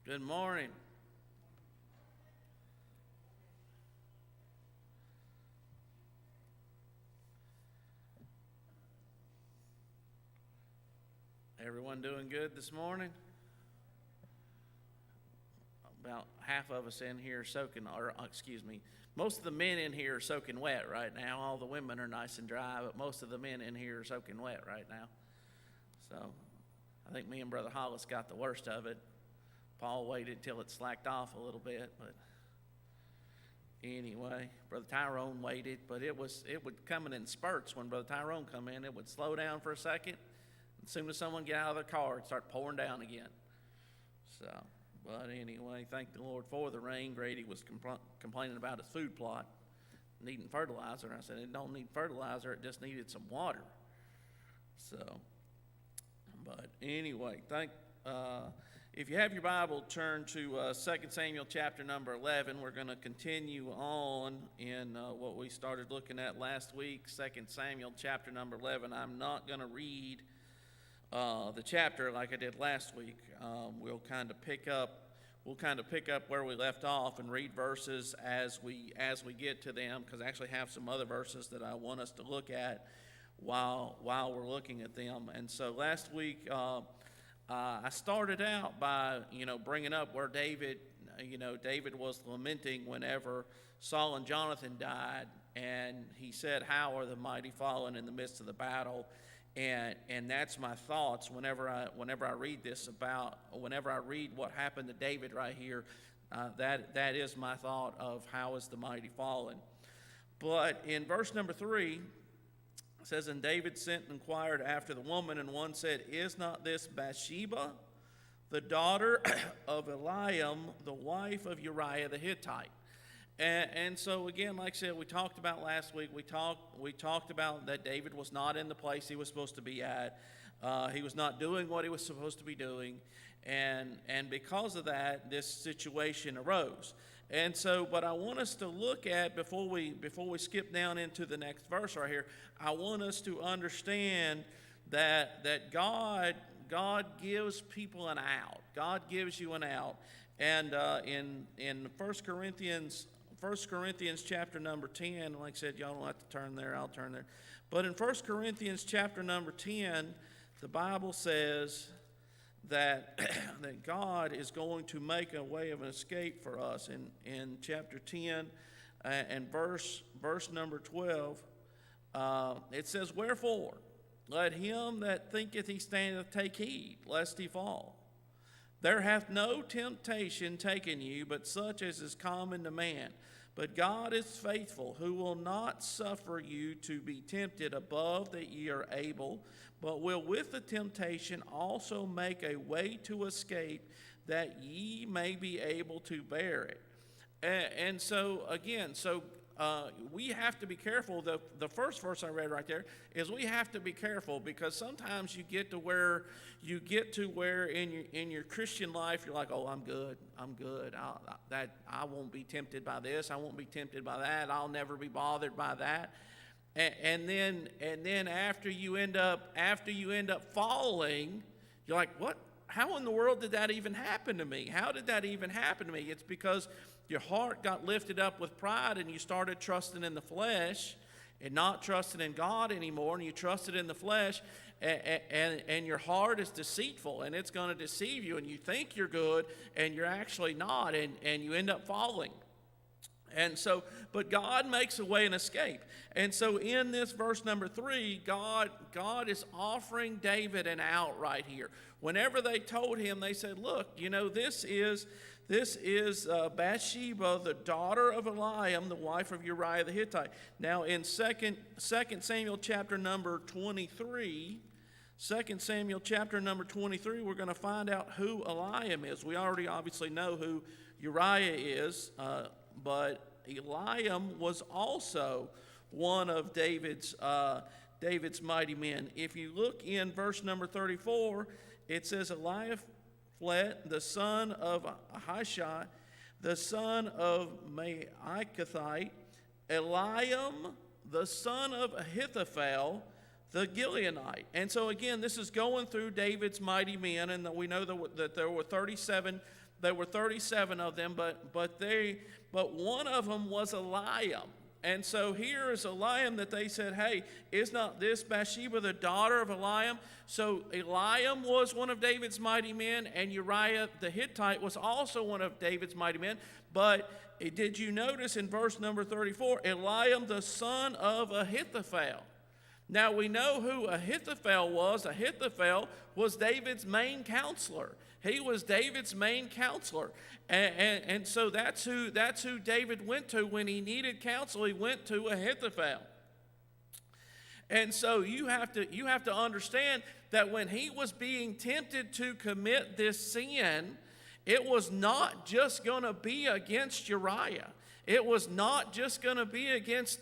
Good morning. Everyone doing good this morning? About half of us in here soaking, most of the men in here are soaking wet right now. All the women are nice and dry, but most of the men in here are soaking wet right now. So I think me and Brother Hollis got the worst of it. Paul waited till it slacked off a little bit, but anyway, Brother Tyrone waited, but it would come in spurts. When Brother Tyrone come in, it would slow down for a second. As soon as someone get out of their car, it'd start pouring down again. So, but anyway, thank the Lord for the rain. Grady was complaining about his food plot needing fertilizer. I said, it don't need fertilizer, it just needed some water. So, but anyway, if you have your Bible, turn to 2 Samuel chapter number 11. We're going to continue on in what we started looking at last week, 2 Samuel chapter number 11. I'm not going to read the chapter like I did last week. We'll kind of pick up where we left off and read verses as we get to them, because I actually have some other verses that I want us to look at while we're looking at them. And so last week I started out by bringing up where David was lamenting whenever Saul and Jonathan died, and he said, "How are the mighty fallen in the midst of the battle?" And that's my thoughts whenever I read what happened to David right here. That is my thought of how is the mighty fallen. But in verse number 3, it says, "And David sent and inquired after the woman, and one said, Is not this Bathsheba, the daughter of Eliam, the wife of Uriah the Hittite?" And so again, like I said, we talked about last week. We talked about that David was not in the place he was supposed to be at. He was not doing what he was supposed to be doing, and because of that, this situation arose. And so, but I want us to look at before we skip down into the next verse right here. I want us to understand that God gives people an out. God gives you an out, and in 1 Corinthians chapter number 10, like I said, y'all don't have to turn there, I'll turn there. But in 1 Corinthians chapter number 10, the Bible says that God is going to make a way of an escape for us. In chapter 10 and verse number 12, it says, "Wherefore, let him that thinketh he standeth take heed, lest he fall. There hath no temptation taken you, but such as is common to man. But God is faithful, who will not suffer you to be tempted above that ye are able, but will with the temptation also make a way to escape, that ye may be able to bear it." And so, again, we have to be careful. The first verse I read right there is we have to be careful, because sometimes you get to where in your Christian life you're like, "Oh, I'm good. I won't be tempted by this. I won't be tempted by that. I'll never be bothered by that." And then after you end up falling, you're like, "What? How in the world did that even happen to me? How did that even happen to me?" It's because your heart got lifted up with pride, and you started trusting in the flesh and not trusting in God anymore, and you trusted in the flesh, and your heart is deceitful, and it's going to deceive you, and you think you're good, and you're actually not, and you end up falling. And so, but God makes a way and escape. And so in this verse number 3, God is offering David an out right here. Whenever they told him, they said, "Look, this is Bathsheba, the daughter of Eliam, the wife of Uriah the Hittite." Now in 2 Samuel chapter number 23, 2 Samuel chapter number 23, we're going to find out who Eliam is. We already obviously know who Uriah is, but Eliam was also one of David's mighty men. If you look in verse number 34, it says, "Eliaphilet, the son of Ahishai, the son of Maachathite, Eliam, the son of Ahithophel, the Gileonite." And so again, this is going through David's mighty men, and we know that there were 37 there were 37 of them, but one of them was Eliam. And so here is Eliam that they said, hey, is not this Bathsheba the daughter of Eliam? So Eliam was one of David's mighty men, and Uriah the Hittite was also one of David's mighty men. But did you notice in verse number 34, Eliam the son of Ahithophel? Now we know who Ahithophel was. Ahithophel was David's main counselor. He was David's main counselor. And so that's who David went to when he needed counsel. He went to Ahithophel. And so you have to understand that when he was being tempted to commit this sin, it was not just going to be against Uriah. It was not just going to be against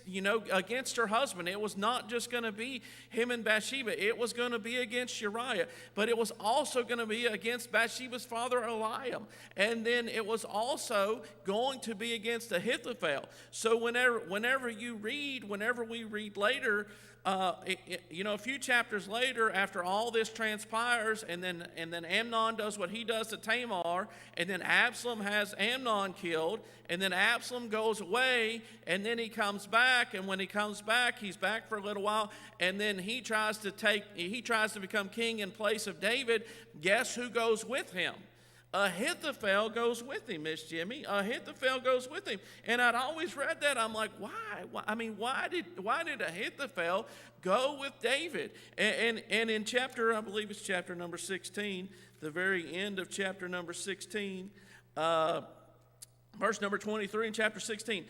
her husband. It was not just going to be him and Bathsheba. It was going to be against Uriah. But it was also going to be against Bathsheba's father, Eliam. And then it was also going to be against Ahithophel. So whenever we read later, a few chapters later, after all this transpires, and then Amnon does what he does to Tamar, and then Absalom has Amnon killed, and then Absalom goes away, and then he comes back, and when he comes back, he's back for a little while, and then he tries to become king in place of David. Guess who goes with him? Ahithophel goes with him, Miss Jimmy. Ahithophel goes with him. And I'd always read that. I'm like, why? Why did Ahithophel go with David? And in chapter, I believe it's chapter number 16, the very end of chapter number 16, verse number 23 in chapter 16.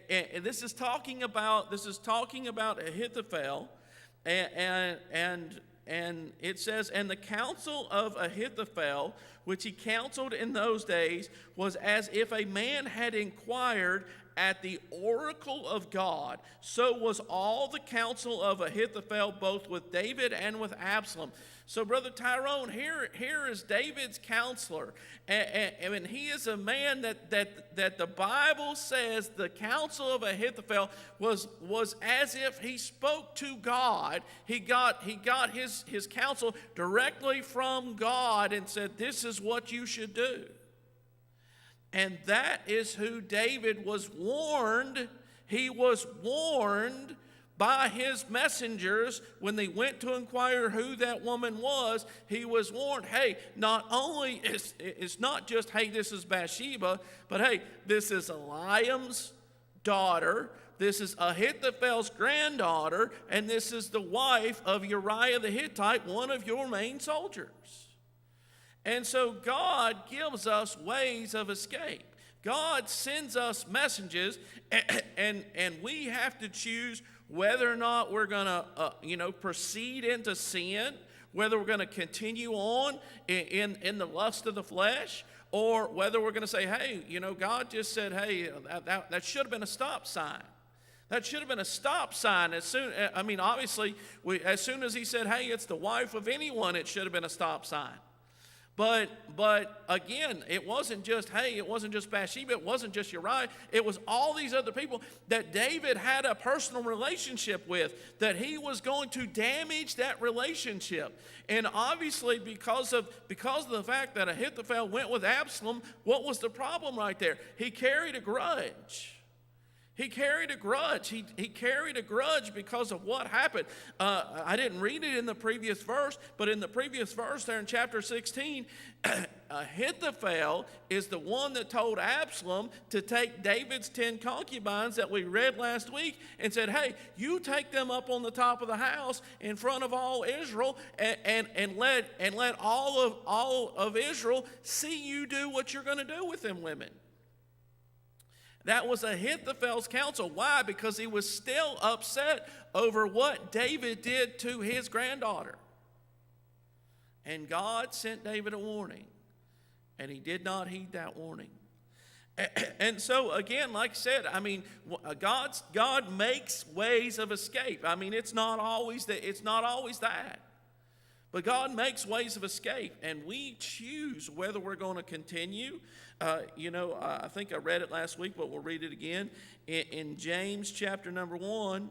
And this is talking about Ahithophel, and it says, and the counsel of Ahithophel, which he counseled in those days, was as if a man had inquired at the oracle of God. So was all the counsel of Ahithophel, both with David and with Absalom. So, Brother Tyrone, here is David's counselor. And he is a man that the Bible says the counsel of Ahithophel was as if he spoke to God. He got his counsel directly from God and said, this is what you should do. And that is who David was warned. He was warned by his messengers when they went to inquire who that woman was. He was warned, hey, not only it's not just, hey, this is Bathsheba, but hey, this is Eliam's daughter, this is Ahithophel's granddaughter, and this is the wife of Uriah the Hittite, one of your main soldiers. And so God gives us ways of escape. God sends us messages, and we have to choose whether or not we're going to, proceed into sin, whether we're going to continue on in the lust of the flesh, or whether we're going to say, hey, God just said, hey, that should have been a stop sign. That should have been a stop sign. Obviously, as soon as he said, hey, it's the wife of anyone, it should have been a stop sign. But again, it wasn't just Bathsheba, it wasn't just Uriah, it was all these other people that David had a personal relationship with, that he was going to damage that relationship. And obviously, because of the fact that Ahithophel went with Absalom, what was the problem right there? He carried a grudge. He carried a grudge. He carried a grudge because of what happened. I didn't read it in the previous verse, but in the previous verse there in chapter 16, Ahithophel is the one that told Absalom to take David's 10 concubines that we read last week and said, hey, you take them up on the top of the house in front of all Israel and let all of Israel see you do what you're going to do with them women. That was Ahithophel's counsel. Why? Because he was still upset over what David did to his granddaughter. And God sent David a warning, and he did not heed that warning. And so, again, like I said, God makes ways of escape. It's not always that. But God makes ways of escape, and we choose whether we're going to continue. I think I read it last week, but we'll read it again. In James chapter number 1,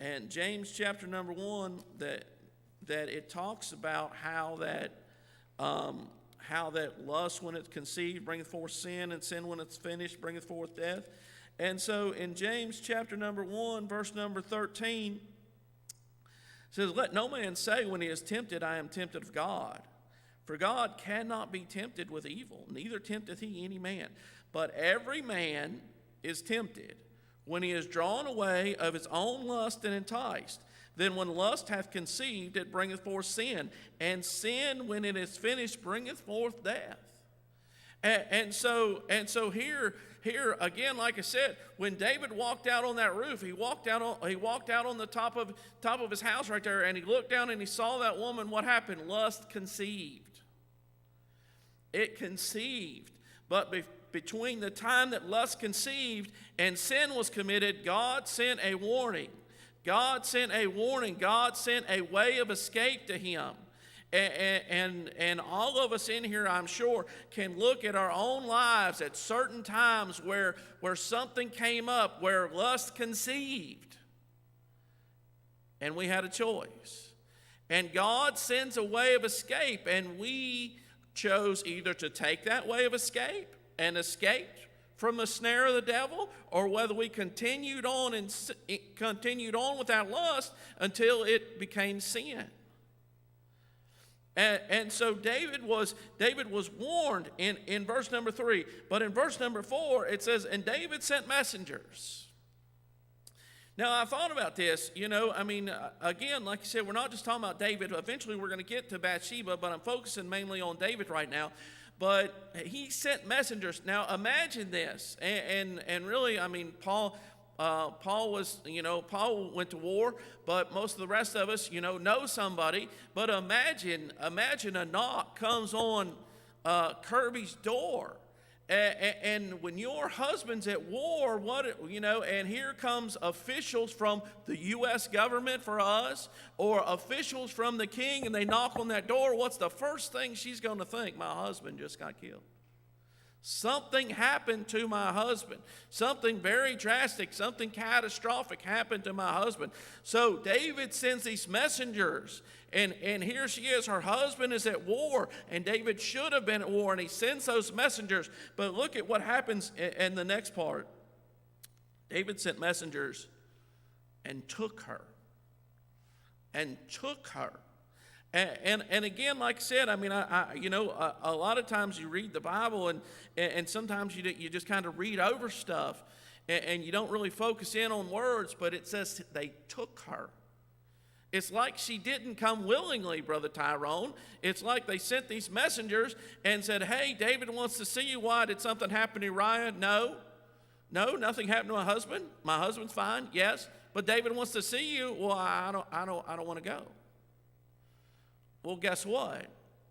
and James chapter number 1, that it talks about how how that lust, when it's conceived, bringeth forth sin, and sin, when it's finished, bringeth forth death. And so in James chapter number 1, verse number 13, it says, let no man say when he is tempted, I am tempted of God. For God cannot be tempted with evil, neither tempteth he any man. But every man is tempted when he is drawn away of his own lust and enticed. Then when lust hath conceived, it bringeth forth sin. And sin, when it is finished, bringeth forth death. And so here again, like I said, when David walked out on that roof, he walked out on the top of his house right there, and he looked down and he saw that woman. What happened? Lust conceived. It conceived. But between the time that lust conceived and sin was committed, God sent a warning. God sent a warning. God sent a way of escape to him. And all of us in here, I'm sure, can look at our own lives at certain times where something came up, where lust conceived, and we had a choice. And God sends a way of escape, and we chose either to take that way of escape and escaped from the snare of the devil, or whether we continued on with our lust until it became sin. And so David was warned in verse number 3. But in verse number 4, it says, and David sent messengers. Now, I thought about this, again, like I said, we're not just talking about David. Eventually, we're going to get to Bathsheba, but I'm focusing mainly on David right now. But he sent messengers. Now, imagine this. And really, Paul was, Paul went to war, but most of the rest of us, know somebody. But imagine a knock comes on Kirby's door. And when your husband's at war, and here comes officials from the U.S. government for us, or officials from the king, and they knock on that door, what's the first thing she's going to think? My husband just got killed. Something happened to my husband. Something very drastic, something catastrophic happened to my husband. So David sends these messengers, and here she is. Her husband is at war, and David should have been at war, and he sends those messengers. But look at what happens in the next part. David sent messengers and took her. And took her. And again, like I said, a lot of times you read the Bible, and sometimes you just kind of read over stuff, and you don't really focus in on words, but it says they took her. It's like she didn't come willingly, Brother Tyrone. It's like they sent these messengers and said, hey, David wants to see you. Why? Did something happen to Uriah? No, nothing happened to my husband. My husband's fine, yes, but David wants to see you. Well, I don't want to go. Well, guess what?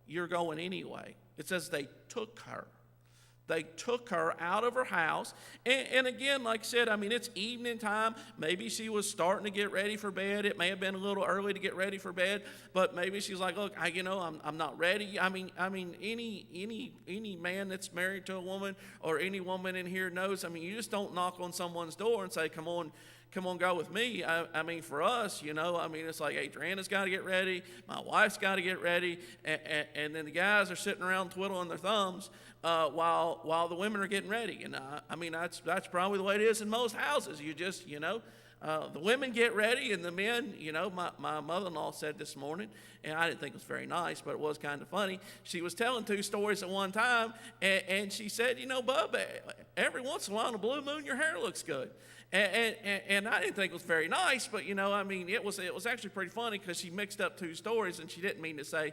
You're going anyway. It says they took her. They took her out of her house. And again, like I said, it's evening time. Maybe she was starting to get ready for bed. It may have been a little early to get ready for bed, but maybe she's like, look, I'm not ready. Any man that's married to a woman, or any woman in here knows, you just don't knock on someone's door and say, come on, go with me. For us, it's like Adriana's got to get ready. My wife's got to get ready. And then the guys are sitting around twiddling their thumbs while the women are getting ready. And that's probably the way it is in most houses. You just, the women get ready, and the men, my mother-in-law said this morning, and I didn't think it was very nice, but it was kind of funny. She was telling 2 stories at one time, and she said, Bub, every once in a while on a blue moon, your hair looks good. And I didn't think it was very nice, but it was actually pretty funny, because she mixed up 2 stories, and she didn't mean to say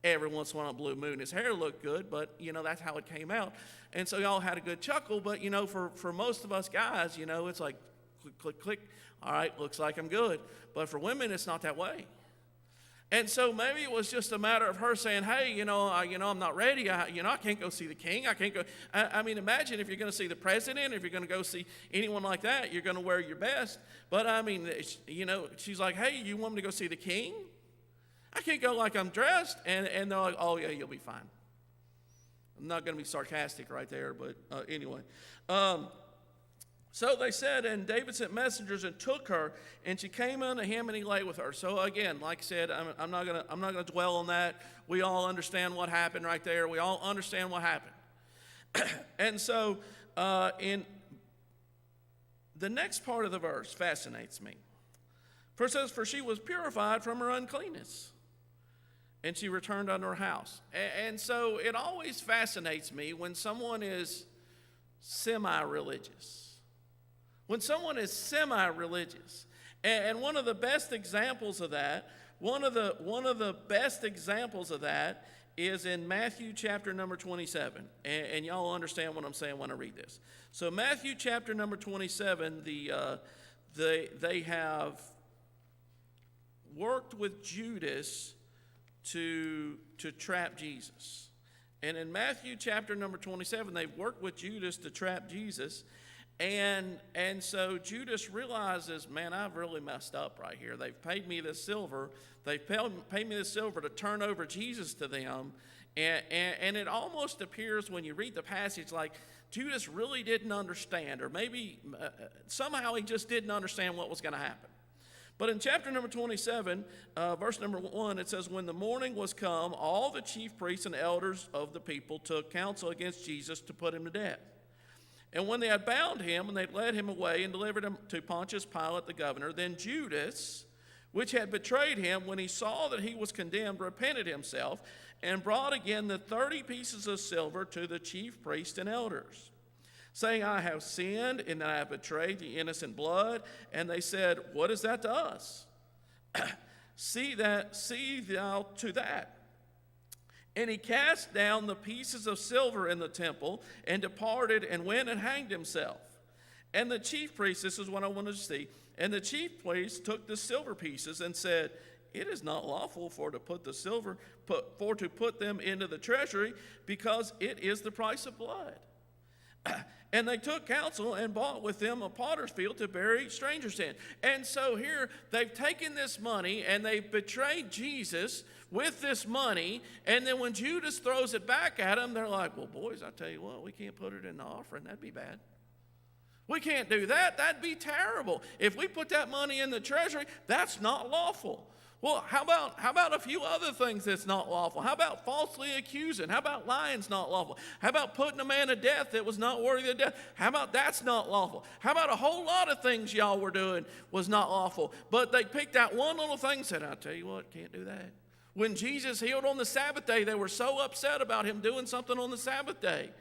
every once in a while on a blue moon his hair looked good, but that's how it came out. And so y'all had a good chuckle, but for most of us guys, it's like click, click, click. All right, looks like I'm good. But for women, it's not that way. And so maybe it was just a matter of her saying, hey, I'm not ready. I can't go see the king. I can't go. Imagine if you're going to see the president, if you're going to go see anyone like that, you're going to wear your best. But she's like, hey, you want me to go see the king? I can't go like I'm dressed. And they're like, oh, yeah, you'll be fine. I'm not going to be sarcastic right there, but anyway. So they said, and David sent messengers and took her, and she came unto him, and he lay with her. So again, like I said, I'm not gonna dwell on that. We all understand what happened right there. We all understand what happened. And so, in the next part of the verse fascinates me. For it says, "For she was purified from her uncleanness, and she returned unto her house." And so it always fascinates me when someone is semi-religious. When someone is semi-religious, and one of the best examples of that, is in Matthew chapter number 27, and y'all understand what I'm saying when I read this. So Matthew chapter number 27, they have worked with Judas to trap Jesus, and in Matthew chapter number 27, they've worked with Judas to trap Jesus. And so Judas realizes, man, I've really messed up right here. They've paid me this silver. They've paid me this silver to turn over Jesus to them. And it almost appears when you read the passage like Judas really didn't understand, or maybe somehow he just didn't understand what was going to happen. But in chapter number 27, verse number 1, it says, "When the morning was come, all the chief priests and elders of the people took counsel against Jesus to put him to death. And when they had bound him, and they led him away and delivered him to Pontius Pilate the governor, then Judas, which had betrayed him, when he saw that he was condemned, repented himself, and brought again the 30 pieces of silver to the chief priests and elders, saying, I have sinned, in that I have betrayed the innocent blood. And they said, What is that to us? See thou to that. And he cast down the pieces of silver in the temple, and departed, and went and hanged himself. And the chief priests," this is what I wanted to see, "and the chief priests took the silver pieces and said, It is not lawful to put them into the treasury, because it is the price of blood. And they took counsel and bought with them a potter's field to bury strangers in." And so here they've taken this money and they've betrayed Jesus with this money. And then when Judas throws it back at them, they're like, "Well, boys, I tell you what, we can't put it in the offering. That'd be bad. We can't do that. That'd be terrible. If we put that money in the treasury, that's not lawful." Well, how about a few other things that's not lawful? How about falsely accusing? How about lying's not lawful? How about putting a man to death that was not worthy of death? How about that's not lawful? How about a whole lot of things y'all were doing was not lawful? But they picked out one little thing and said, "I'll tell you what, can't do that." When Jesus healed on the Sabbath day, they were so upset about him doing something on the Sabbath day.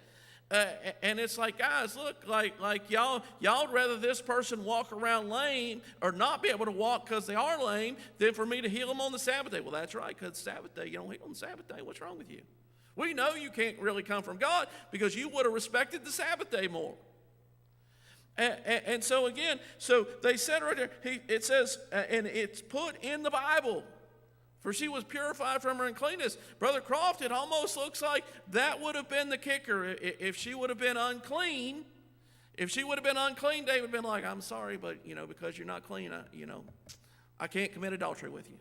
And it's like, guys, look, like y'all rather this person walk around lame or not be able to walk because they are lame than for me to heal them on the Sabbath day. Well, that's right, because Sabbath day, you don't heal on the Sabbath day. What's wrong with you? We know you can't really come from God because you would have respected the Sabbath day more. And so again, so they said right there, it says, and it's put in the Bible, "For she was purified from her uncleanness." Brother Croft, it almost looks like that would have been the kicker. If she would have been unclean, David would have been like, "I'm sorry, but, because you're not clean, I can't commit adultery with you."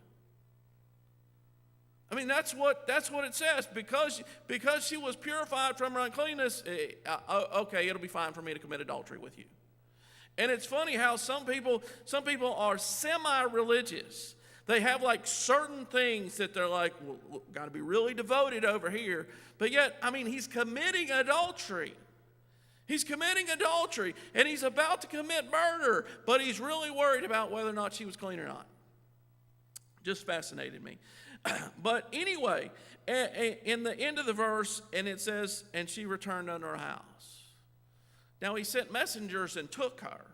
I mean, that's what it says. Because she was purified from her uncleanness, okay, it'll be fine for me to commit adultery with you. And it's funny how some people are semi-religious. They have like certain things that they're like, well, got to be really devoted over here. But yet, he's committing adultery. He's committing adultery, and he's about to commit murder, but he's really worried about whether or not she was clean or not. Just fascinated me. But anyway, in the end of the verse, and it says, "And she returned unto her house." Now he sent messengers and took her.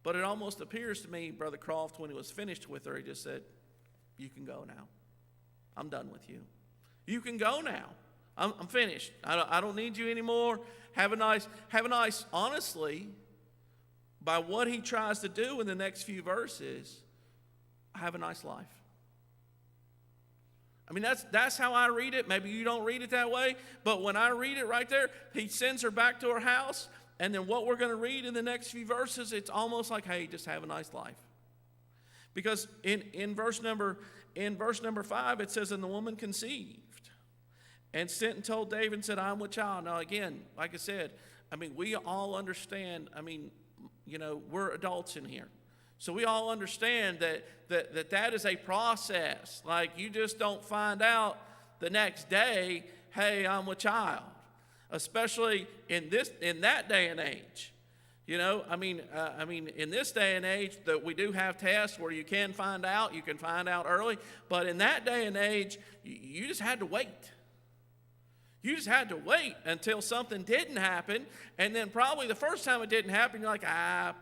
But it almost appears to me, Brother Croft, when he was finished with her, he just said, "You can go now. I'm done with you. You can go now. I'm finished. I don't need you anymore. Have a nice." Honestly, by what he tries to do in the next few verses, have a nice life. That's how I read it. Maybe you don't read it that way. But when I read it right there, he sends her back to her house. And then what we're going to read in the next few verses, it's almost like, hey, just have a nice life. Because in verse number 5, it says, "And the woman conceived, and sent and told David, and said, I'm with child." Now again, like I said, we all understand, we're adults in here. So we all understand that is a process. Like, you just don't find out the next day, hey, I'm with child, especially in that day and age. In this day and age that we do have tests where you can find out early, but in that day and age, you just had to wait. You just had to wait until something didn't happen, and then probably the first time it didn't happen, you're like,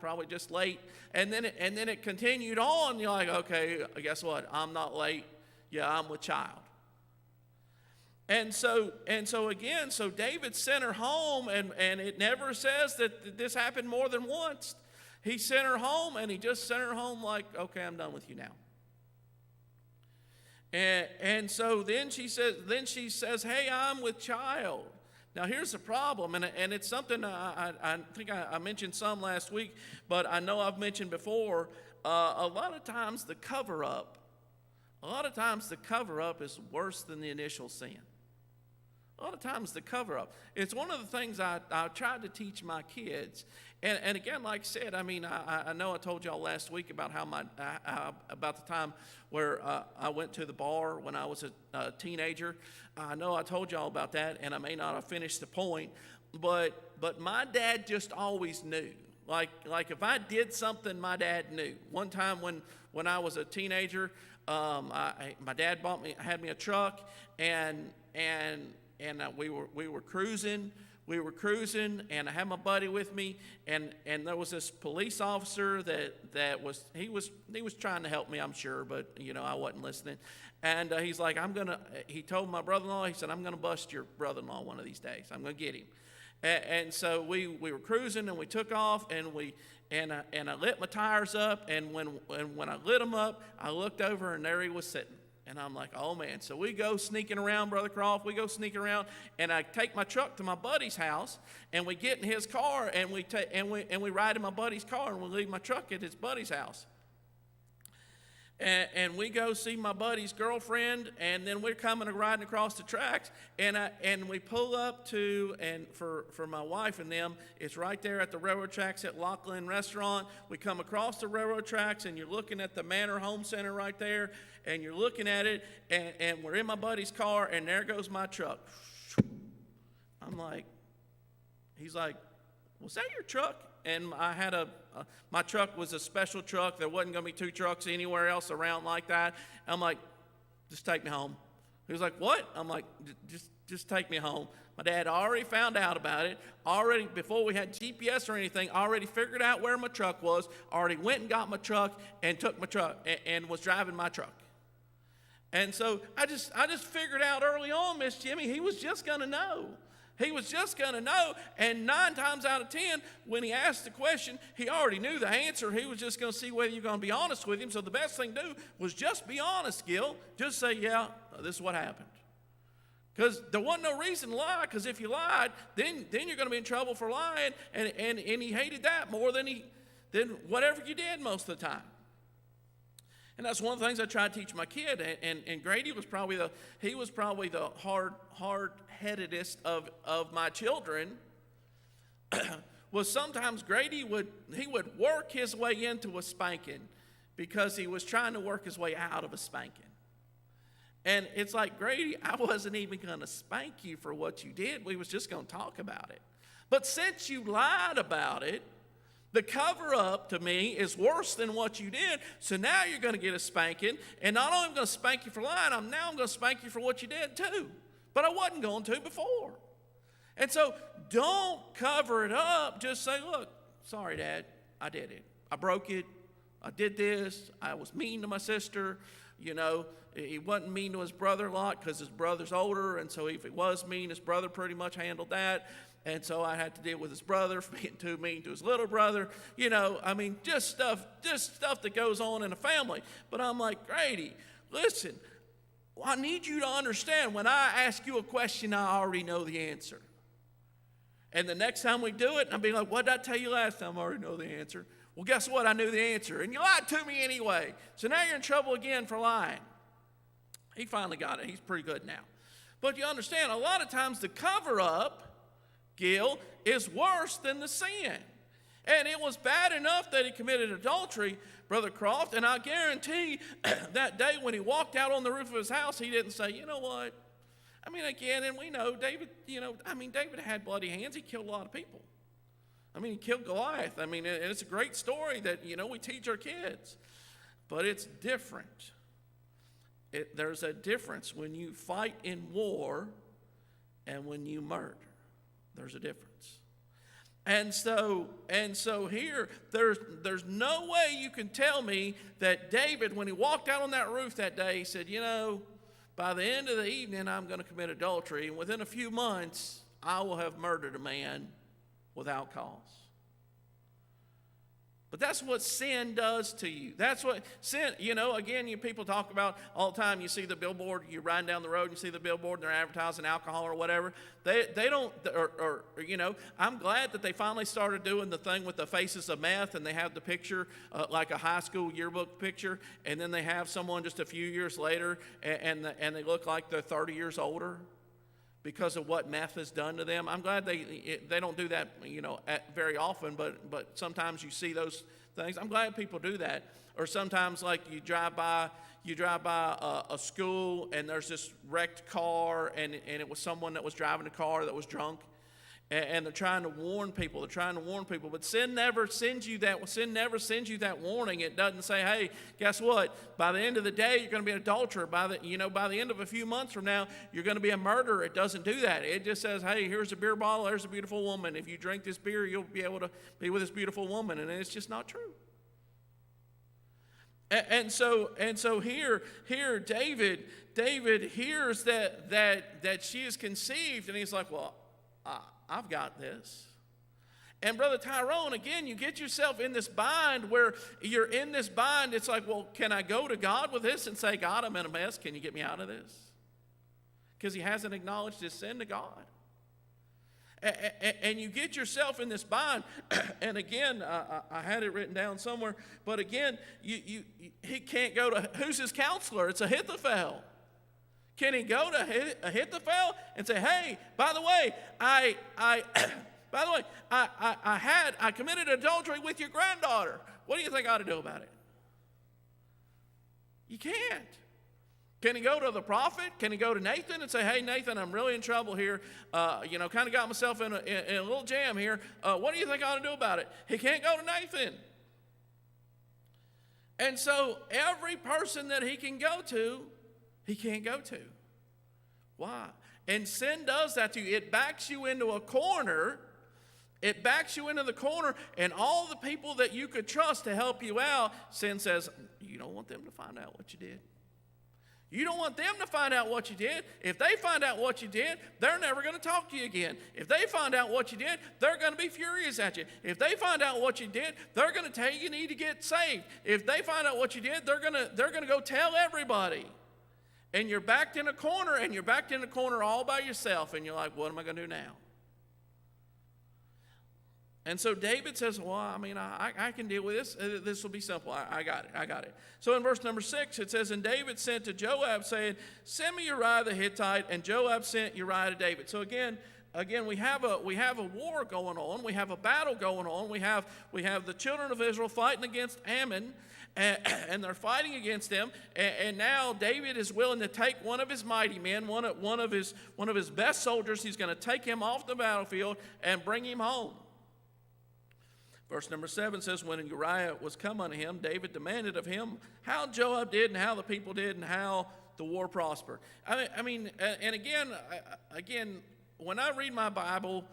probably just late, and then it continued on. You're like, okay, guess what? I'm not late. Yeah, I'm with child. And so David sent her home, and it never says that this happened more than once. He sent her home, and he just sent her home like, okay, I'm done with you now. And so then she says, hey, I'm with child. Now here's the problem, and it's something I think I mentioned some last week, but I know I've mentioned before. A lot of times the cover-up is worse than the initial sin. A lot of times the cover-up. It's one of the things I tried to teach my kids. And again, like I said, I know I told y'all last week about about the time where I went to the bar when I was a teenager. I know I told y'all about that, and I may not have finished the point. But my dad just always knew. Like if I did something, my dad knew. One time when I was a teenager, my dad had me a truck, and we were cruising. We were cruising, and I had my buddy with me, and there was this police officer that was trying to help me, I'm sure, but I wasn't listening. And he's like, he told my brother-in-law, he said, I'm gonna bust your brother-in-law one of these days. I'm gonna get him. And so we were cruising, and we took off, and I lit my tires up, and when I lit them up, I looked over, and there he was sitting. And I'm like, oh, man. So we go sneaking around, Brother Croft. We go sneaking around, and I take my truck to my buddy's house, and we get in his car, and we ride in my buddy's car, and we leave my truck at his buddy's house. And we go see my buddy's girlfriend, and then we're riding across the tracks, and we pull up to, and for my wife and them, it's right there at the railroad tracks at Lachlan Restaurant. We come across the railroad tracks, and you're looking at the Manor Home Center right there, and you're looking at it, and we're in my buddy's car, and there goes my truck. I'm like, he's like, was that your truck? And I had my truck was a special truck. There wasn't going to be two trucks anywhere else around like that. I'm like, just take me home. He was like, what? I'm like, just take me home. My dad already found out about it. Already, before we had GPS or anything, already figured out where my truck was. Already went and got my truck and took my truck and was driving my truck. And so I just figured out early on, Miss Jimmy, he was just going to know. He was just going to know, and 9 times out of 10, when he asked the question, he already knew the answer. He was just going to see whether you're going to be honest with him. So the best thing to do was just be honest, Gil. Just say, yeah, this is what happened. Because there wasn't no reason to lie, because if you lied, then you're going to be in trouble for lying, and he hated that more than whatever you did most of the time. And that's one of the things I try to teach my kid. And Grady was probably the hard-headedest of my children. Was sometimes Grady would work his way into a spanking because he was trying to work his way out of a spanking. And it's like, Grady, I wasn't even going to spank you for what you did. We was just going to talk about it. But since you lied about it, the cover-up to me is worse than what you did, so now you're going to get a spanking, and not only am I going to spank you for lying, I'm going to spank you for what you did too. But I wasn't going to before. And so don't cover it up. Just say, look, sorry, Dad, I did it. I broke it. I did this. I was mean to my sister. He wasn't mean to his brother a lot because his brother's older, and so if he was mean, his brother pretty much handled that. And so I had to deal with his brother for being too mean to his little brother. Just stuff that goes on in a family. But I'm like, Grady, listen, I need you to understand when I ask you a question, I already know the answer. And the next time we do it, I'll be like, what did I tell you last time? I already know the answer. Well, guess what? I knew the answer. And you lied to me anyway. So now you're in trouble again for lying. He finally got it. He's pretty good now. But you understand, a lot of times the cover-up, Gil, is worse than the sin. And it was bad enough that he committed adultery, Brother Croft, and I guarantee that day when he walked out on the roof of his house, he didn't say, you know what? I mean, again, and we know David, David had bloody hands. He killed a lot of people. I mean, he killed Goliath. I mean, and it's a great story that, we teach our kids. But it's different. There's a difference when you fight in war and when you murder. There's a difference. And so here, there's no way you can tell me that David, when he walked out on that roof that day, he said, by the end of the evening, I'm going to commit adultery, and within a few months, I will have murdered a man without cause. But that's what sin does to you. That's what sin, again, you people talk about all the time. You see the billboard, you're riding down the road, and you see the billboard, and they're advertising alcohol or whatever. They don't, I'm glad that they finally started doing the thing with the faces of meth, and they have the picture, like a high school yearbook picture, and then they have someone just a few years later, and they look like they're 30 years older because of what meth has done to them. I'm glad they don't do that, very often, but sometimes you see those things. I'm glad people do that. Or sometimes, like, you drive by a school and there's this wrecked car, and it was someone that was driving a car that was drunk, and they're trying to warn people. But sin never sends you that warning. It doesn't say, hey, guess what? By the end of the day, you're going to be an adulterer. By the end of a few months from now, you're going to be a murderer. It doesn't do that. It just says, hey, here's a beer bottle. There's a beautiful woman. If you drink this beer, you'll be able to be with this beautiful woman. And it's just not true. And so here David hears that she is conceived, and he's like, well, I've got this. And Brother Tyrone, again, you get yourself in this bind where you're in this bind. It's like, well, can I go to God with this and say, God, I'm in a mess. Can you get me out of this? Because he hasn't acknowledged his sin to God. And you get yourself in this bind. And again, I had it written down somewhere. But again, he can't go to, who's his counselor? It's Ahithophel. Can he go to Ahithophel and say, hey, by the way, I committed adultery with your granddaughter. What do you think I ought to do about it? You can't. Can he go to the prophet? Can he go to Nathan and say, hey, Nathan, I'm really in trouble here. Kind of got myself in a little jam here. What do you think I ought to do about it? He can't go to Nathan. And so every person that he can go to, he can't go to. Why? And sin does that to you. It backs you into a corner. It backs you into the corner, and all the people that you could trust to help you out, sin says, you don't want them to find out what you did. You don't want them to find out what you did. If they find out what you did, they're never going to talk to you again. If they find out what you did, they're going to be furious at you. If they find out what you did, they're going to tell you need to get saved. If they find out what you did, they're going to go tell everybody. And you're backed in a corner, and you're backed in a corner all by yourself, and you're like, what am I going to do now? And so David says, well, I mean, I can deal with this. This will be simple. I got it. So in verse number 6, it says, and David sent to Joab, saying, send me Uriah the Hittite, and Joab sent Uriah to David. So again, we have a war going on. We have a battle going on. We have the children of Israel fighting against Ammon, and they're fighting against them. And now David is willing to take one of his mighty men, one of his best soldiers. He's going to take him off the battlefield and bring him home. Verse number 7 says, when Uriah was come unto him, David demanded of him how Joab did and how the people did and how the war prospered. I mean, and again, when I read my Bible,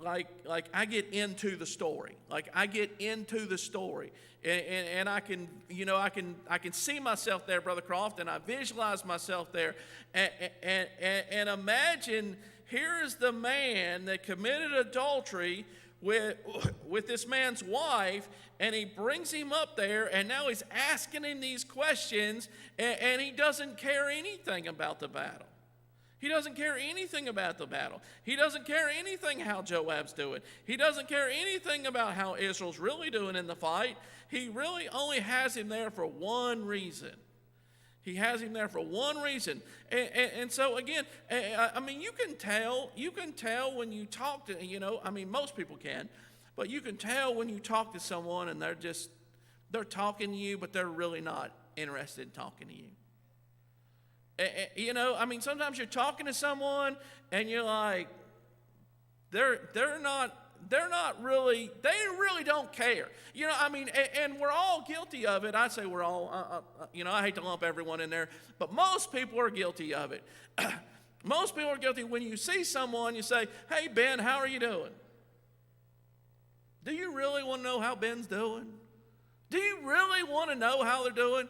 like I get into the story. Like I get into the story, and I can see myself there, Brother Croft, and I visualize myself there, and imagine here is the man that committed adultery with this man's wife, and he brings him up there, and now he's asking him these questions, and he doesn't care anything about the battle. He doesn't care anything about the battle. He doesn't care anything how Joab's doing. He doesn't care anything about how Israel's really doing in the fight. He really only has him there for one reason. He has him there for one reason. And so again, I mean, you can tell when you talk to, most people can, But you can tell when you talk to someone and they're talking to you, but they're really not interested in talking to you. Sometimes you're talking to someone and you're like, they really don't care. And we're all guilty of it. I say we're all, I hate to lump everyone in there, but most people are guilty of it. Most people are guilty. When you see someone, you say, hey, Ben, how are you doing? Do you really want to know how Ben's doing? Do you really want to know how they're doing?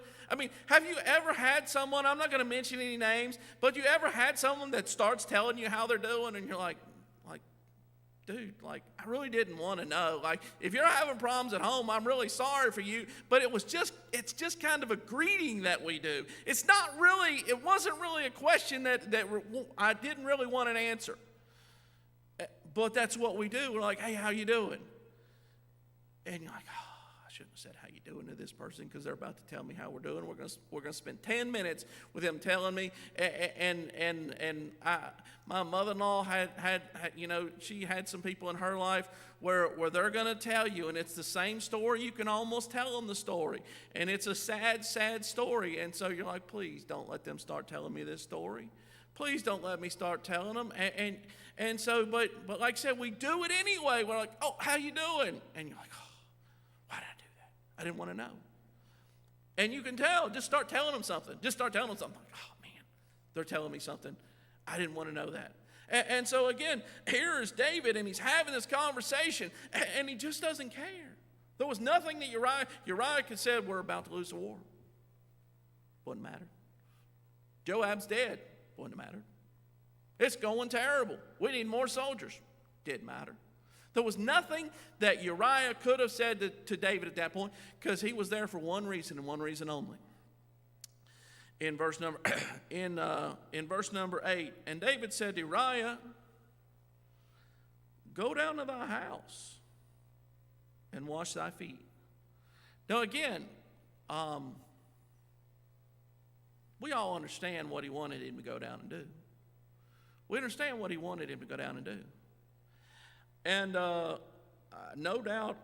Have you ever had someone, I'm not going to mention any names, but you ever had someone that starts telling you how they're doing and you're like, dude, I really didn't want to know. If you're having problems at home, I'm really sorry for you, but it's just kind of a greeting that we do. It wasn't really a question that I didn't really want an answer. But that's what we do. We're like, hey, how you doing? And you're like, I shouldn't have said how you doing to this person because they're about to tell me how we're doing. We're going to spend 10 minutes with them telling me. My mother-in-law had she had some people in her life where they're going to tell you, and it's the same story. You can almost tell them the story, and it's a sad, sad story. And so you're like, please don't let them start telling me this story. Please don't let me start telling them. And so, but like I said, we do it anyway. We're like, oh, how you doing? And you're like, oh, why did I do that? I didn't want to know. And you can tell. Just start telling them something. Like, oh, man, they're telling me something. I didn't want to know that. And so, again, here is David, and he's having this conversation, and he just doesn't care. There was nothing that Uriah could say, we're about to lose the war. Wouldn't matter. Joab's dead. Wouldn't matter. It's going terrible. We need more soldiers. Didn't matter. There was nothing that Uriah could have said to David at that point because he was there for one reason and one reason only. In verse number 8, and David said to Uriah, go down to thy house and wash thy feet. Now again, we all understand what he wanted him to go down and do. We understand what he wanted him to go down and do. And no doubt,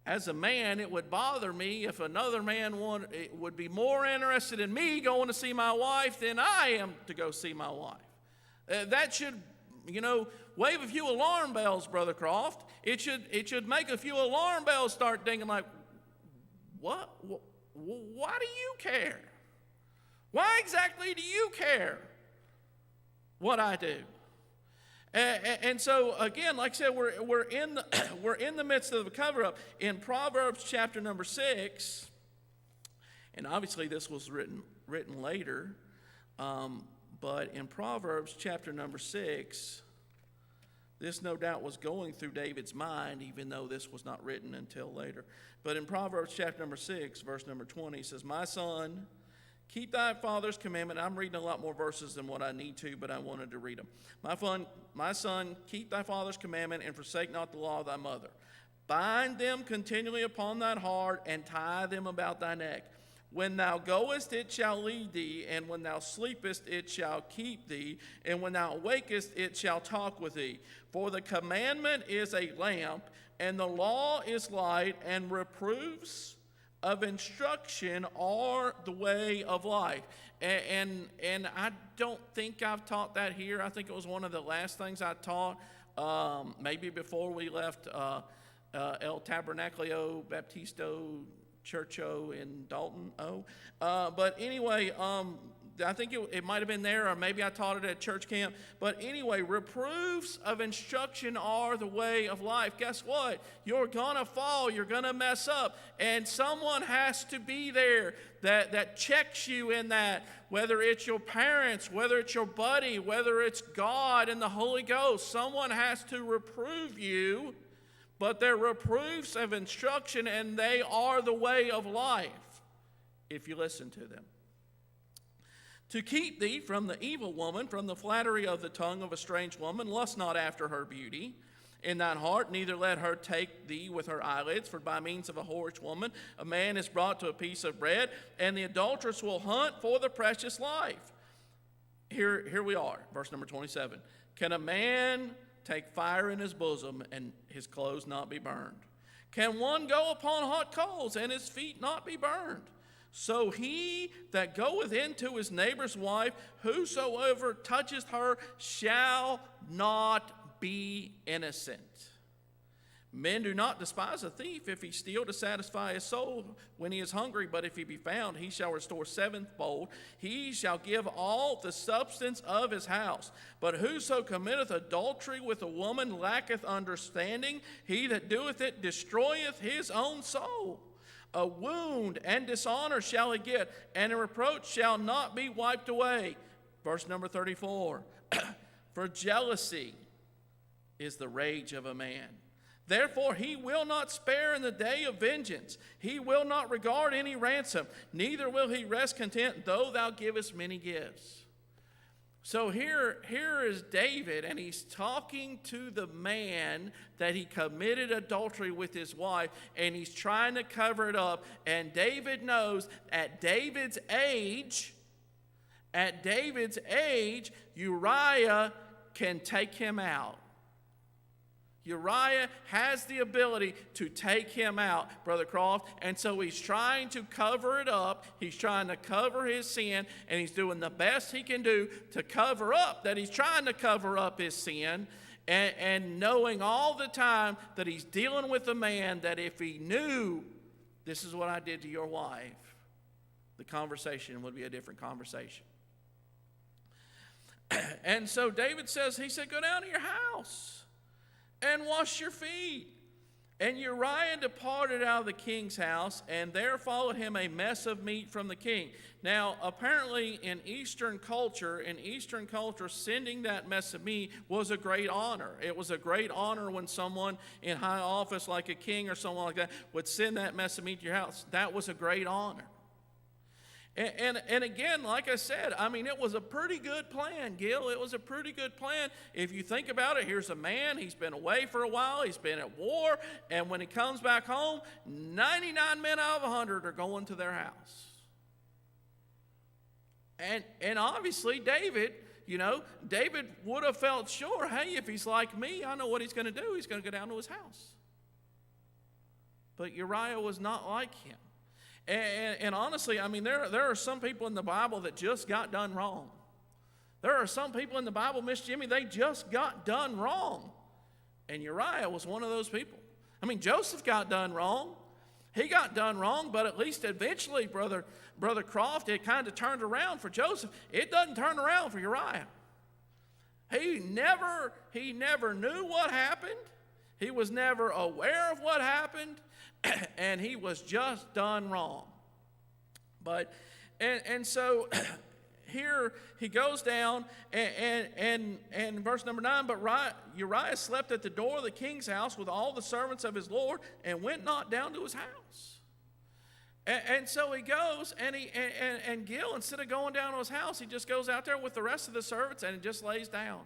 as a man, it would bother me if another man would be more interested in me going to see my wife than I am to go see my wife. That should, wave a few alarm bells, Brother Croft. It should make a few alarm bells start dinging like, what? Why do you care? Why exactly do you care what I do? And so again, like I said, we're in the midst of the cover-up in Proverbs chapter number 6, and obviously this was written later, but in Proverbs chapter number 6, this no doubt was going through David's mind, even though this was not written until later. But in Proverbs chapter number 6, verse number 20, it says, my son, keep thy father's commandment. I'm reading a lot more verses than what I need to, but I wanted to read them. My son, keep thy father's commandment and forsake not the law of thy mother. Bind them continually upon thine heart and tie them about thy neck. When thou goest, it shall lead thee, and when thou sleepest, it shall keep thee, and when thou awakest, it shall talk with thee. For the commandment is a lamp, and the law is light, and reproofs of instruction are the way of life. And I don't think I've taught that here. I think it was one of the last things I taught, maybe before we left El Tabernaculio Baptisto Churcho in Dalton. But anyway, I think it might have been there, or maybe I taught it at church camp. But anyway, reproofs of instruction are the way of life. Guess what? You're going to fall. You're going to mess up. And someone has to be there that checks you in that, whether it's your parents, whether it's your buddy, whether it's God and the Holy Ghost. Someone has to reprove you, but they're reproofs of instruction, and they are the way of life if you listen to them. To keep thee from the evil woman, from the flattery of the tongue of a strange woman, lust not after her beauty in thine heart, neither let her take thee with her eyelids, for by means of a whorish woman a man is brought to a piece of bread, and the adulteress will hunt for the precious life. Here we are, verse number 27. Can a man take fire in his bosom, and his clothes not be burned? Can one go upon hot coals, and his feet not be burned? So he that goeth into his neighbor's wife, whosoever toucheth her, shall not be innocent. Men do not despise a thief if he steal to satisfy his soul when he is hungry, but if he be found, he shall restore sevenfold. He shall give all the substance of his house. But whoso committeth adultery with a woman lacketh understanding. He that doeth it destroyeth his own soul. A wound and dishonor shall he get, and a reproach shall not be wiped away. Verse number 34. For jealousy is the rage of a man. Therefore he will not spare in the day of vengeance. He will not regard any ransom, neither will he rest content, though thou givest many gifts. So here is David, and he's talking to the man that he committed adultery with his wife, and he's trying to cover it up. And David knows at David's age, Uriah can take him out. Uriah has the ability to take him out, Brother Croft, and so he's trying to cover it up. He's trying to cover his sin, and he's doing the best he can do to cover up that he's trying to cover up his sin, and knowing all the time that he's dealing with a man that if he knew this is what I did to your wife, the conversation would be a different conversation. And so David says, he said, go down to your house and wash your feet. And Uriah departed out of the king's house, and there followed him a mess of meat from the king. Now, apparently in Eastern culture, sending that mess of meat was a great honor. It was a great honor when someone in high office, like a king or someone like that, would send that mess of meat to your house. That was a great honor. And again, like I said, I mean, it was a pretty good plan, Gil. It was a pretty good plan. If you think about it, here's a man, he's been away for a while, he's been at war, and when he comes back home, 99 men out of 100 are going to their house. And obviously, David would have felt sure, hey, if he's like me, I know what he's going to do. He's going to go down to his house. But Uriah was not like him. And honestly, I mean, there are some people in the Bible that just got done wrong. There are some people in the Bible, Miss Jimmy, they just got done wrong. And Uriah was one of those people. I mean, Joseph got done wrong. He got done wrong, but at least eventually, Brother Croft, it kind of turned around for Joseph. It doesn't turn around for Uriah. He never knew what happened. He was never aware of what happened. And he was just done wrong. But so here he goes down, and verse number 9, but Uriah slept at the door of the king's house with all the servants of his lord, and went not down to his house. And so he goes, and Gil, instead of going down to his house, he just goes out there with the rest of the servants and just lays down.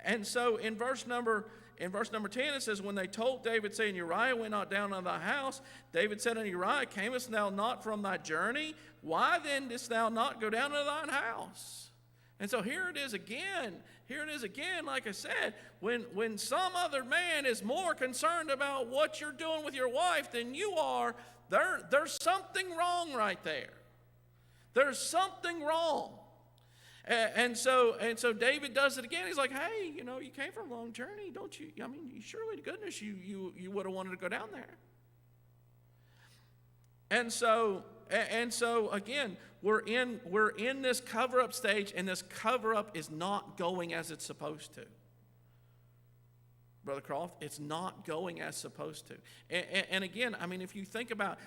And so in verse number 10, it says, when they told David, saying, Uriah went not down unto thy house, David said unto Uriah, camest thou not from thy journey? Why then didst thou not go down to thine house? And so here it is again, like I said, when some other man is more concerned about what you're doing with your wife than you are, there's something wrong right there. There's something wrong. And so David does it again. He's like, hey, you came from a long journey, don't you? I mean, surely to goodness you would have wanted to go down there. And so again, we're in this cover-up stage, and this cover-up is not going as it's supposed to. Brother Croft, it's not going as supposed to. And again, I mean, if you think about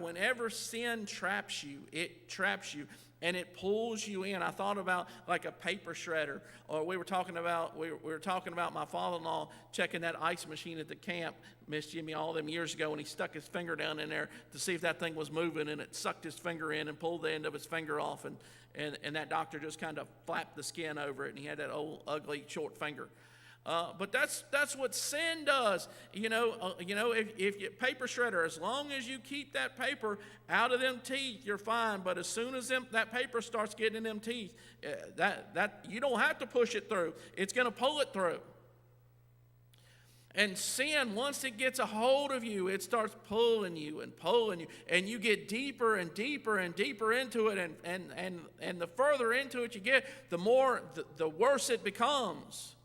whenever sin traps you, it traps you. And it pulls you in. I thought about like a paper shredder, or we were talking about my father-in-law checking that ice machine at the camp, Miss Jimmy, all them years ago, and he stuck his finger down in there to see if that thing was moving, and it sucked his finger in and pulled the end of his finger off, and that doctor just kind of flapped the skin over it, and he had that old ugly short finger. But that's what sin does. If paper shredder, as long as you keep that paper out of them teeth, you're fine. But as soon as that paper starts getting in them teeth, that you don't have to push it through. It's going to pull it through. And sin, once it gets a hold of you, it starts pulling you, and you get deeper and deeper and deeper into it, and the further into it you get, the worse it becomes.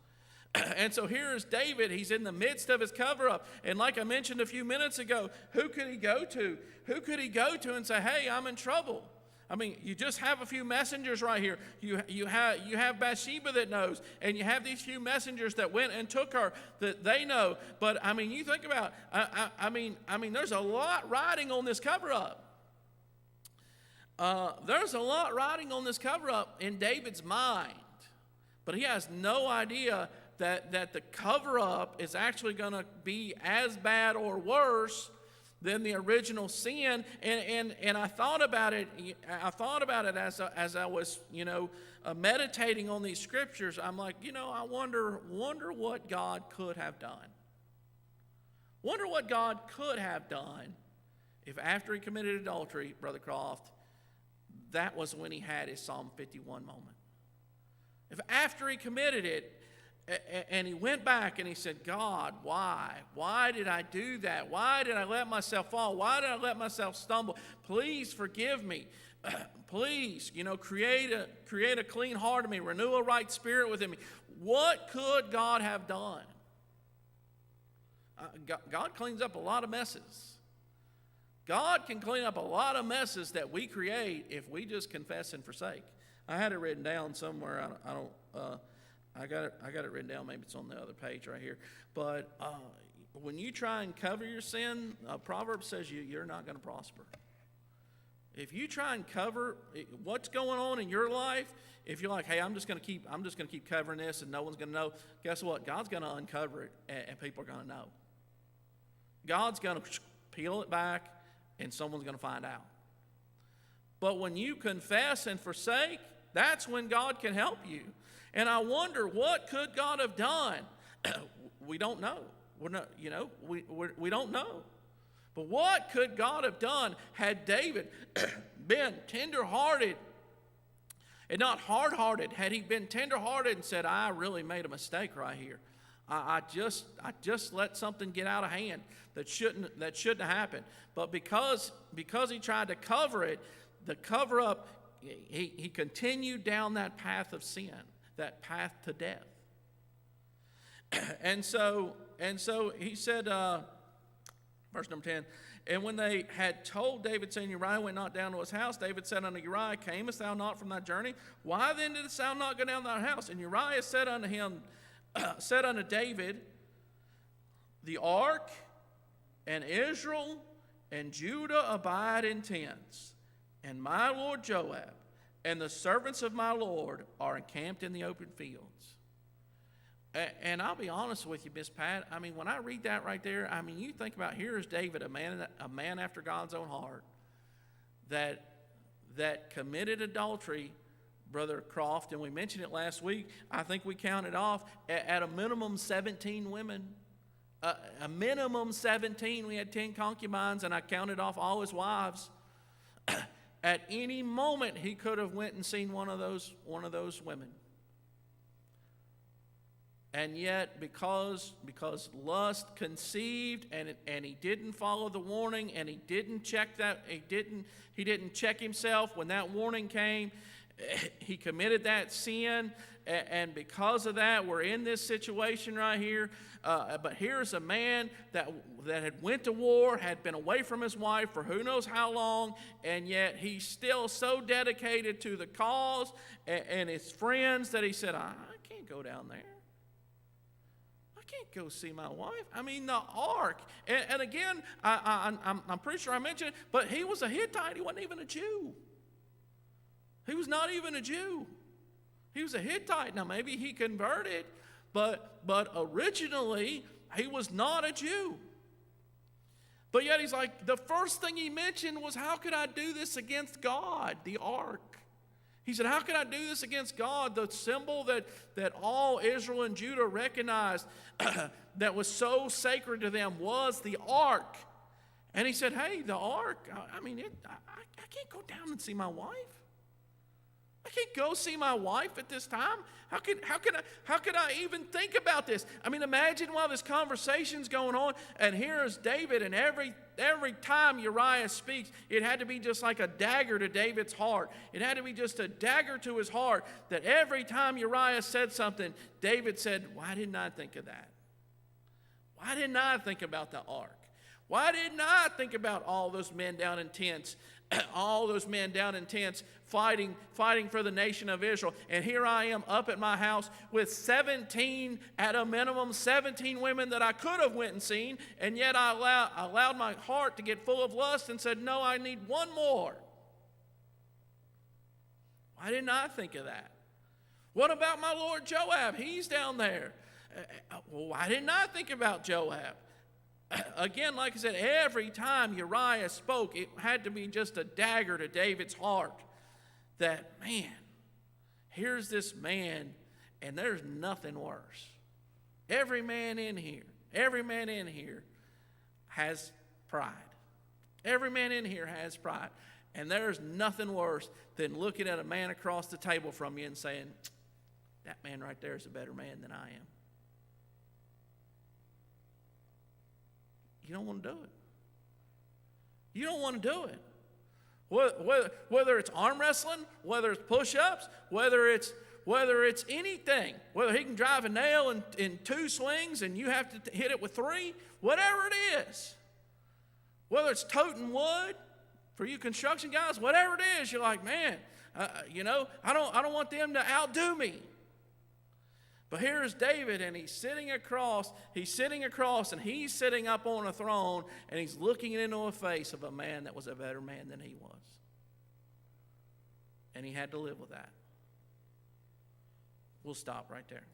And so here is David. He's in the midst of his cover-up. And like I mentioned a few minutes ago, who could he go to? Who could he go to and say, hey, I'm in trouble? I mean, you just have a few messengers right here. You have Bathsheba that knows, and you have these few messengers that went and took her that they know. But I mean, you think about, I mean, there's a lot riding on this cover-up. There's a lot riding on this cover-up in David's mind, but he has no idea that the cover-up is actually going to be as bad or worse than the original sin. And I thought about it. As I was meditating on these scriptures. I'm like, I wonder what God could have done. Wonder what God could have done if after he committed adultery, Brother Croft, that was when he had his Psalm 51 moment. If after he committed it, and he went back and he said, God, why? Why did I do that? Why did I let myself fall? Why did I let myself stumble? Please forgive me. Please, create a clean heart in me. Renew a right spirit within me. What could God have done? God cleans up a lot of messes. God can clean up a lot of messes that we create if we just confess and forsake. I had it written down somewhere. I got it written down. Maybe it's on the other page right here. But when you try and cover your sin, Proverbs says you're not going to prosper. If you try and cover what's going on in your life, if you're like, hey, I'm just going to keep covering this and no one's going to know, guess what? God's going to uncover it and people are going to know. God's going to peel it back and someone's going to find out. But when you confess and forsake, that's when God can help you. And I wonder, what could God have done? We don't know. We're not, we don't know. But what could God have done had David been tender-hearted and not hard-hearted? Had he been tender-hearted and said, I really made a mistake right here. I just let something get out of hand that shouldn't have happened. But because he tried to cover it, the cover-up, he continued down that path of sin, that path to death. And so he said, verse number 10, and when they had told David, saying, Uriah went not down to his house, David said unto Uriah, camest thou not from thy journey? Why then didst thou not go down to thy house? And Uriah said unto him, said unto David, the ark and Israel and Judah abide in tents, and my lord Joab and the servants of my Lord are encamped in the open fields. And I'll be honest with you, Miss Pat, I mean, when I read that right there, I mean, you think about, here is David, a man after God's own heart, that committed adultery, Brother Croft, and we mentioned it last week. I think we counted off at a minimum 17 women. A minimum 17. We had 10 concubines, and I counted off all his wives. At any moment, he could have went and seen one of those women. And yet, because lust conceived, and he didn't follow the warning, and he didn't check himself when that warning came, he committed that sin, and because of that, we're in this situation right here. But here's a man that had went to war, had been away from his wife for who knows how long, and yet he's still so dedicated to the cause and his friends that he said, I can't go down there. I can't go see my wife. I mean, the ark. And again, I'm pretty sure I mentioned it, but he was a Hittite. He wasn't even a Jew. He was not even a Jew. He was a Hittite. Now, maybe he converted, but originally, he was not a Jew. But yet he's like, the first thing he mentioned was, how could I do this against God, the ark? He said, how can I do this against God? The symbol that all Israel and Judah recognized that was so sacred to them was the ark. And he said, hey, the ark, I can't go down and see my wife. I can't go see my wife at this time. How could I even think about this? I mean, imagine while this conversation's going on, and here's David, and every time Uriah speaks, it had to be just like a dagger to David's heart. It had to be just a dagger to his heart, that every time Uriah said something, David said, why didn't I think of that? Why didn't I think about the ark? Why didn't I think about all those men down in tents? All those men down in tents fighting for the nation of Israel. And here I am up at my house with 17, at a minimum, 17 women that I could have went and seen. And yet I allowed my heart to get full of lust and said, no, I need one more. Why didn't I think of that? What about my Lord Joab? He's down there. Well, why didn't I think about Joab? Again, like I said, every time Uriah spoke, it had to be just a dagger to David's heart. That, man, here's this man, and there's nothing worse. Every man in here has pride. Every man in here has pride. And there's nothing worse than looking at a man across the table from you and saying, that man right there is a better man than I am. You don't want to do it. You don't want to do it. Whether it's arm wrestling, whether it's push-ups, whether it's anything, whether he can drive a nail in 2 swings and you have to hit it with 3, whatever it is. Whether it's toting wood for you construction guys, whatever it is, you're like, man, I don't want them to outdo me. But here's David, and he's sitting across, and he's sitting up on a throne, and he's looking into the face of a man that was a better man than he was. And he had to live with that. We'll stop right there.